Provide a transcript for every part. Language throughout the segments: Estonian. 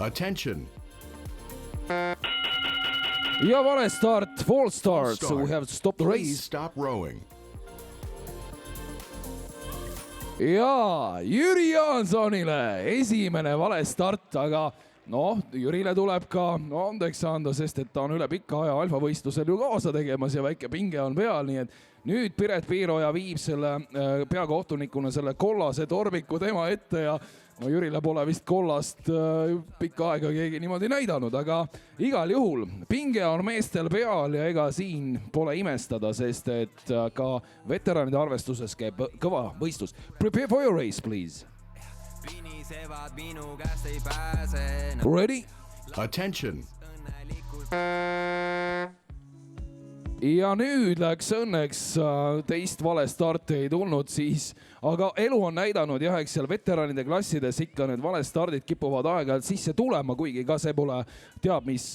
Attention. Ja vale start, false start, so we have to stop the Please race. stop rowing. Ja Jüri Jaansonile esimene vale start, aga noh, Jürile tuleb ka andeks anda, sest et ta on üle pika aja alfavõistlusel ju kaasa tegemas ja väike pinge on peal, nii et nüüd Piret Piiroja viib selle peakohtunikuna selle kollase tormiku tema ette ja no Jürile pole vist kollast pikka aega keegi niimoodi näidanud, aga igal juhul pinge on meestel peal ja ega siin pole imestada, sest et ka veteranide arvestuses käib kõva võistlus. Prepare for your race, please. Ready? Attention. Ja nüüd läks õnneks teist vale starti ei tulnud siis, aga elu on näidanud jah, eks seal veteranide klassides ikka need vale stardid kipuvad aeg-ajalt sisse tulema, kuigi ka see pole teab mis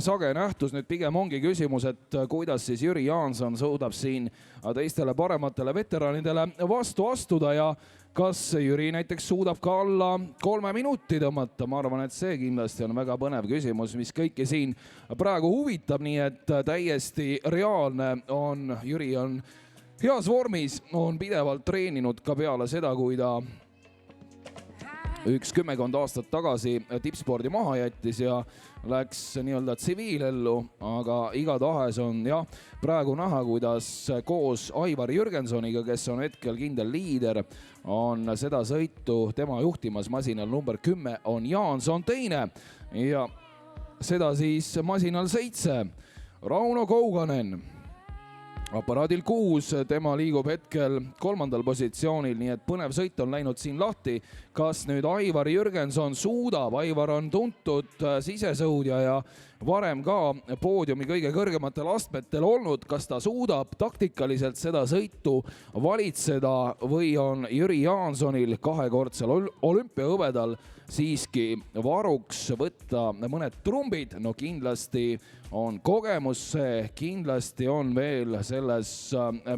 sage nähtus. Nüüd pigem ongi küsimus, et kuidas siis Jüri Jaanson suudab siin teistele parematele veteranidele vastu astuda ja kas Jüri näiteks suudab ka alla 3 minuti tõmmata. Ma arvan, et see kindlasti on väga põnev küsimus, mis kõiki siin praegu huvitab, nii et täiesti reaalne on. Jüri on heas vormis, on pidevalt treeninud ka peale seda, kui ta 10 aastat tagasi tippspordi maha jättis ja läks nii-öelda tsiviilellu, aga igatahes on jah, praegu näha, kuidas koos Aivar Jürgensoniga, kes on hetkel kindel liider, on seda sõitu tema juhtimas masinal number 10 on Jaanson teine ja seda siis masinal 7 Rauno Kouganen. Aparaadil 6, tema liigub hetkel 3. positsioonil, nii et põnev sõit on läinud siin lahti. Kas nüüd Aivar Jürgenson suudab? Aivar on tuntud sisesõudja ja varem ka poodiumi kõige kõrgematel astmetel olnud. Kas ta suudab taktikaliselt seda sõitu valitseda või on Jüri Jaansonil kahekordsel olümpiahõbedal siiski varuks võtta mõned trumbid? No kindlasti on kogemus see, kindlasti on veel selles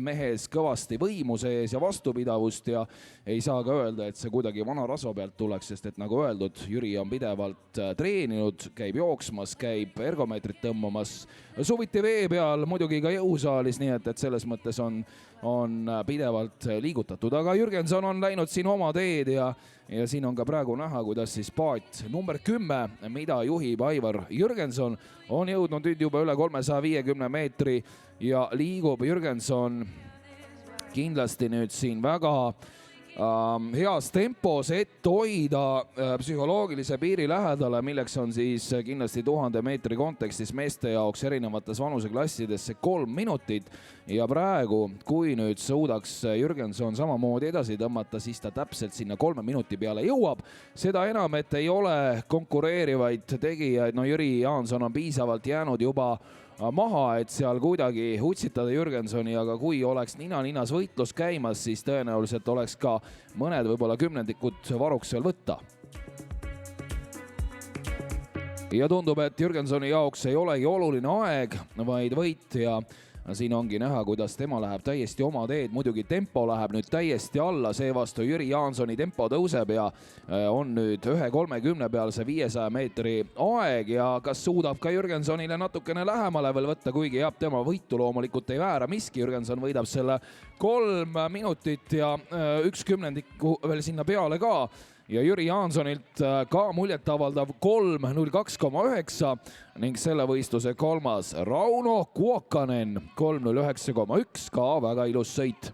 mehes kõvasti võimu sees ja vastupidavust ja ei saa ka öelda, et see kuidagi vana rasva pealt tuleks, sest et nagu öeldud, Jüri on pidevalt treeninud, käib jooksmas, käib ergomeetrit tõmbamas, suviti vee peal, muidugi ka jõusaalis, nii et selles mõttes on pidevalt liigutatud, aga Jürgenson on läinud siin oma teed ja siin on ka praegu näha, kuidas siis paat number 10, mida juhib Aivar Jürgenson, on jõudnud nüüd juba üle 350 meetri ja liigub Jürgenson kindlasti nüüd siin väga heas tempos, et hoida psühholoogilise piiri lähedale, milleks on siis kindlasti 1000 meetri kontekstis meeste jaoks erinevates vanuseklassidesse 3 minutit ja praegu, kui nüüd suudaks Jürgenson samamoodi edasi tõmmata, siis ta täpselt sinna 3 minuti peale jõuab. Seda enam, et ei ole konkureerivaid tegijaid, no Jüri Jaanson on piisavalt jäänud juba maha, et seal kuidagi utsitada Jürgensoni, aga kui oleks nina-ninas võitlus käimas, siis tõenäoliselt oleks ka mõned võib-olla kümnendikud varuks veel võtta. Ja tundub, et Jürgensoni jaoks ei olegi oluline aeg, vaid võit ja siin ongi näha, kuidas tema läheb täiesti oma teed. Muidugi tempo läheb nüüd täiesti alla, seevastu Jüri Jaansoni tempo tõuseb ja on nüüd 1.30 peal see 500 meetri aeg ja kas suudab ka Jürgensonile natukene lähemale veel võtta, kuigi jah, tema võitu loomulikult ei väära miski. Jürgenson võidab selle 3 minutit ja 1/10 veel sinna peale ka. Ja Jüri Jaansonilt ka muljetavaldav 3.02,9 ning selle võistluse 3. Rauno Kouganen 3.09,1, ka väga ilus sõit.